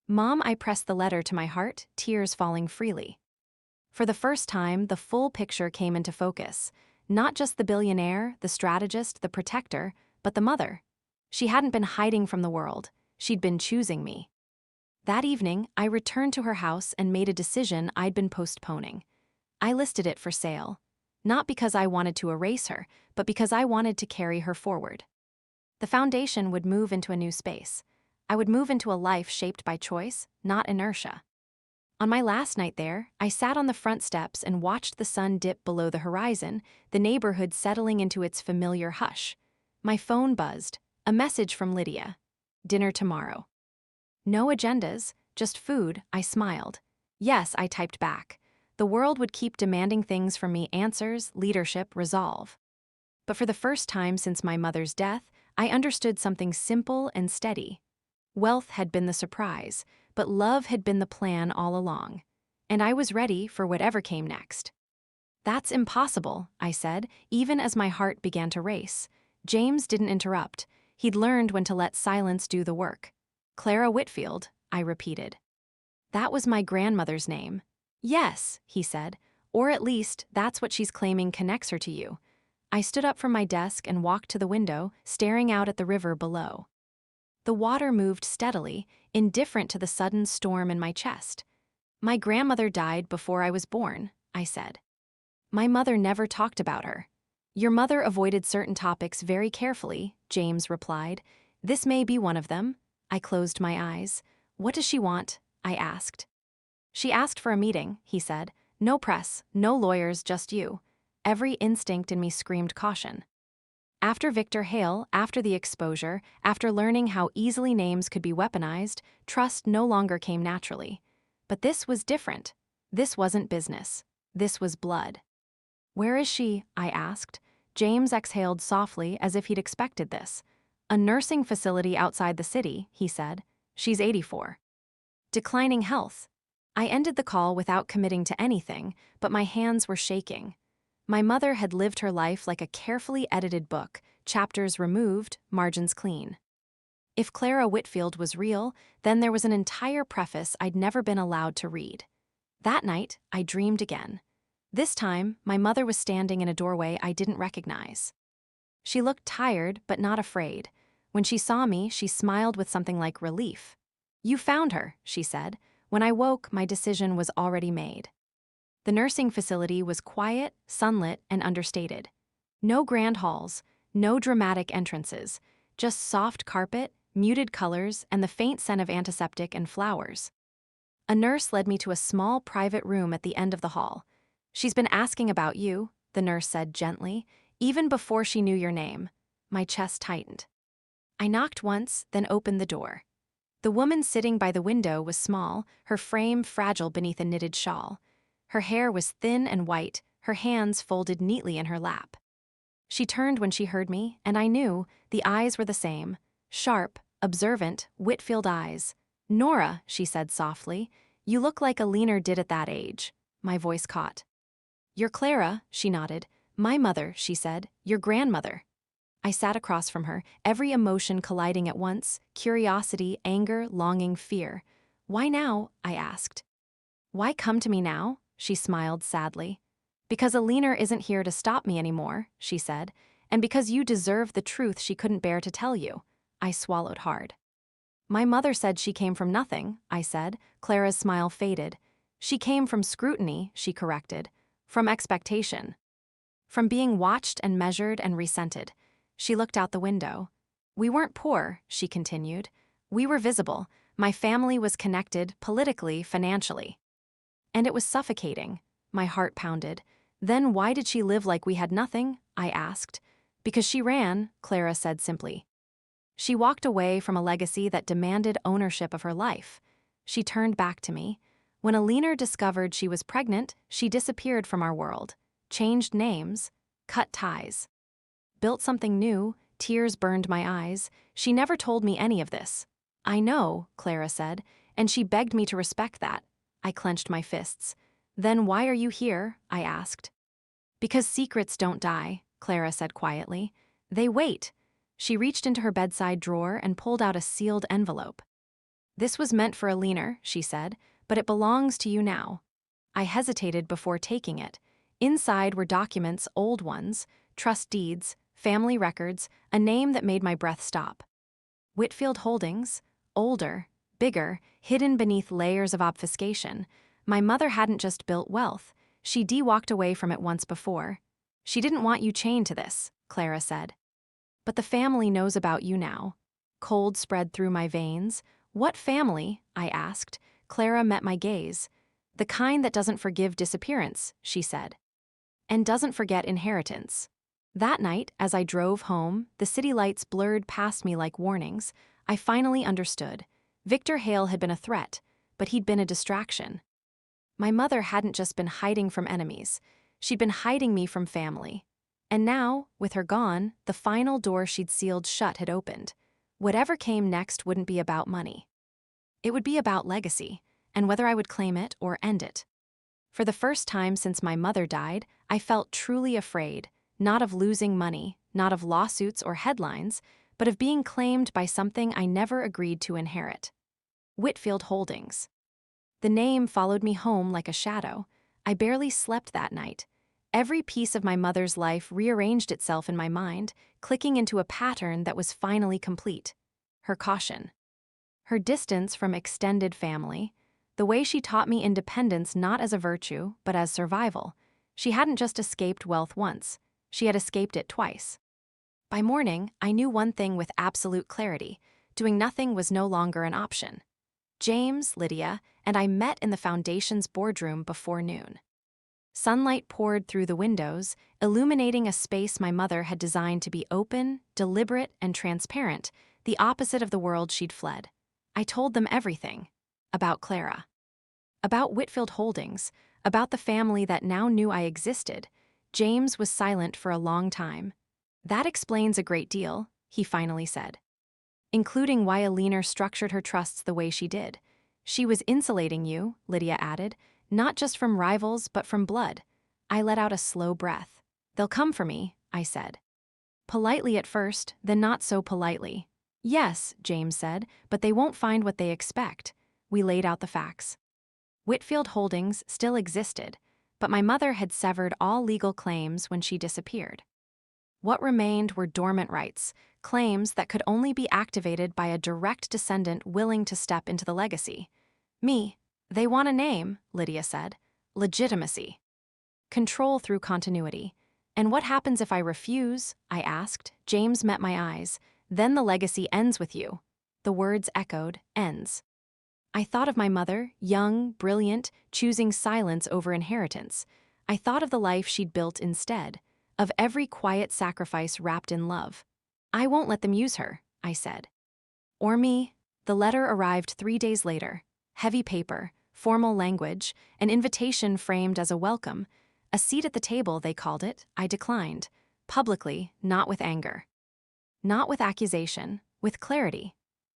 Speaker 1: Mom, I pressed the letter to my heart, tears falling freely. For the first time, the full picture came into focus. Not just the billionaire, the strategist, the protector, but the mother. She hadn't been hiding from the world. She'd been choosing me. That evening, I returned to her house and made a decision I'd been postponing. I listed it for sale. Not because I wanted to erase her, but because I wanted to carry her forward. The foundation would move into a new space. I would move into a life shaped by choice, not inertia. On my last night there, I sat on the front steps and watched the sun dip below the horizon, the neighborhood settling into its familiar hush. My phone buzzed. A message from Lydia. Dinner tomorrow. No agendas, just food, I smiled. Yes, I typed back. The world would keep demanding things from me: answers, leadership, resolve. But for the first time since my mother's death, I understood something simple and steady. Wealth had been the surprise, but love had been the plan all along. And I was ready for whatever came next. That's impossible, I said, even as my heart began to race. James didn't interrupt. He'd learned when to let silence do the work. Clara Whitfield, I repeated. That was my grandmother's name. Yes, he said, or at least that's what she's claiming connects her to you. I stood up from my desk and walked to the window, staring out at the river below. The water moved steadily, indifferent to the sudden storm in my chest. My grandmother died before I was born, I said. My mother never talked about her. Your mother avoided certain topics very carefully, James replied. This may be one of them. I closed my eyes. What does she want? I asked. She asked for a meeting, he said. No press, no lawyers, just you. Every instinct in me screamed caution. After Victor Hale, after the exposure, after learning how easily names could be weaponized, trust no longer came naturally. But this was different. This wasn't business. This was blood. Where is she? I asked. James exhaled softly as if he'd expected this. A nursing facility outside the city, he said. She's 84. Declining health. I ended the call without committing to anything, but my hands were shaking. My mother had lived her life like a carefully edited book, chapters removed, margins clean. If Clara Whitfield was real, then there was an entire preface I'd never been allowed to read. That night, I dreamed again. This time, my mother was standing in a doorway I didn't recognize. She looked tired, but not afraid. When she saw me, she smiled with something like relief. You found her, she said. When I woke, my decision was already made. The nursing facility was quiet, sunlit, and understated. No grand halls, no dramatic entrances, just soft carpet, muted colors, and the faint scent of antiseptic and flowers. A nurse led me to a small private room at the end of the hall. She's been asking about you, the nurse said gently, even before she knew your name. My chest tightened. I knocked once, then opened the door. The woman sitting by the window was small, her frame fragile beneath a knitted shawl. Her hair was thin and white, her hands folded neatly in her lap. She turned when she heard me, and I knew the eyes were the same. Sharp, observant, Whitfield eyes. Nora, she said softly, you look like Eleanor did at that age. My voice caught. You're Clara, she nodded. My mother, she said, your grandmother. I sat across from her, every emotion colliding at once, curiosity, anger, longing, fear. Why now? I asked. Why come to me now? She smiled sadly. Because Eleanor isn't here to stop me anymore, she said, and because you deserve the truth she couldn't bear to tell you. I swallowed hard. My mother said she came from nothing, I said. Clara's smile faded. She came from scrutiny, she corrected. From expectation. From being watched and measured and resented. She looked out the window. We weren't poor, she continued. We were visible. My family was connected, politically, financially. And it was suffocating. My heart pounded. Then why did she live like we had nothing? I asked. Because she ran, Clara said simply. She walked away from a legacy that demanded ownership of her life. She turned back to me. When Eleanor discovered she was pregnant, she disappeared from our world. Changed names, cut ties. Built something new, tears burned my eyes. She never told me any of this. I know, Clara said, and she begged me to respect that. I clenched my fists. Then why are you here? I asked. Because secrets don't die, Clara said quietly. They wait. She reached into her bedside drawer and pulled out a sealed envelope. This was meant for Eleanor, she said, but it belongs to you now. I hesitated before taking it. Inside were documents, old ones, trust deeds, family records, a name that made my breath stop. Whitfield Holdings, older, bigger, hidden beneath layers of obfuscation. My mother hadn't just built wealth, she'd walked away from it once before. She didn't want you chained to this, Clara said. But the family knows about you now. Cold spread through my veins. What family? I asked. Clara met my gaze. The kind that doesn't forgive disappearance, she said, and doesn't forget inheritance. That night, as I drove home, the city lights blurred past me like warnings. I finally understood. Victor Hale had been a threat, but he'd been a distraction. My mother hadn't just been hiding from enemies. She'd been hiding me from family. And now, with her gone, the final door she'd sealed shut had opened. Whatever came next wouldn't be about money. It would be about legacy, and whether I would claim it or end it. For the first time since my mother died, I felt truly afraid, not of losing money, not of lawsuits or headlines, but of being claimed by something I never agreed to inherit. Whitfield Holdings. The name followed me home like a shadow. I barely slept that night. Every piece of my mother's life rearranged itself in my mind, clicking into a pattern that was finally complete. Her caution. Her distance from extended family. The way she taught me independence not as a virtue, but as survival. She hadn't just escaped wealth once. She had escaped it twice. By morning, I knew one thing with absolute clarity. Doing nothing was no longer an option. James, Lydia, and I met in the Foundation's boardroom before noon. Sunlight poured through the windows, illuminating a space my mother had designed to be open, deliberate, and transparent, the opposite of the world she'd fled. I told them everything. About Clara. About Whitfield Holdings, about the family that now knew I existed. James was silent for a long time. That explains a great deal, he finally said. Including why Eleanor structured her trusts the way she did. She was insulating you, Lydia added, not just from rivals but from blood. I let out a slow breath. They'll come for me, I said. Politely at first, then not so politely. Yes, James said, but they won't find what they expect. We laid out the facts. Whitfield Holdings still existed, but my mother had severed all legal claims when she disappeared. What remained were dormant rights, claims that could only be activated by a direct descendant willing to step into the legacy. Me. They want a name, Lydia said. Legitimacy. Control through continuity. And what happens if I refuse? I asked. James met my eyes. Then the legacy ends with you. The words echoed, ends. I thought of my mother, young, brilliant, choosing silence over inheritance. I thought of the life she'd built instead, of every quiet sacrifice wrapped in love. I won't let them use her, I said. Or me. The letter arrived 3 days later. Heavy paper, formal language, an invitation framed as a welcome. A seat at the table, they called it. I declined. Publicly, not with anger. Not with accusation, with clarity.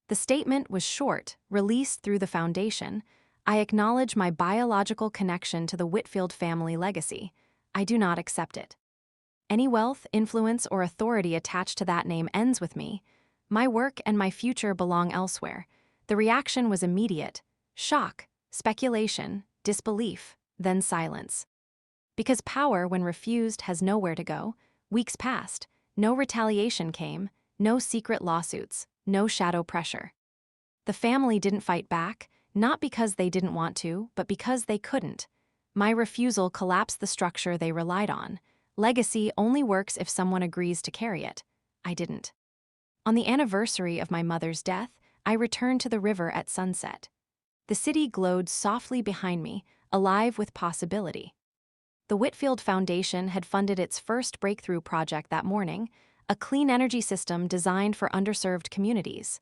Speaker 1: The statement was short, released through the Foundation. I acknowledge my biological connection to the Whitfield family legacy. I do not accept it. Any wealth, influence, or authority attached to that name ends with me. My work and my future belong elsewhere. The reaction was immediate. Shock, speculation, disbelief, then silence. Because power, when refused, has nowhere to go. Weeks passed. No retaliation came. No secret lawsuits. No shadow pressure. The family didn't fight back, not because they didn't want to, but because they couldn't. My refusal collapsed the structure they relied on. Legacy only works if someone agrees to carry it. I didn't. On the anniversary of my mother's death, I returned to the river at sunset. The city glowed softly behind me, alive with possibility. The Whitfield Foundation had funded its first breakthrough project that morning, a clean energy system designed for underserved communities.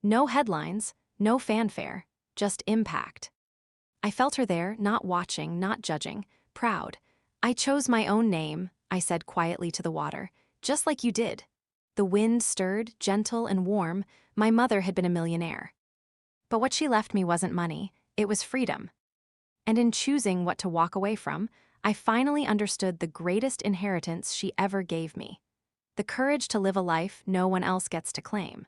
Speaker 1: No headlines, no fanfare, just impact. I felt her there, not watching, not judging, proud. I chose my own name, I said quietly to the water, just like you did. The wind stirred, gentle and warm. My mother had been a millionaire. But what she left me wasn't money, it was freedom. And in choosing what to walk away from, I finally understood the greatest inheritance she ever gave me. The courage to live a life no one else gets to claim.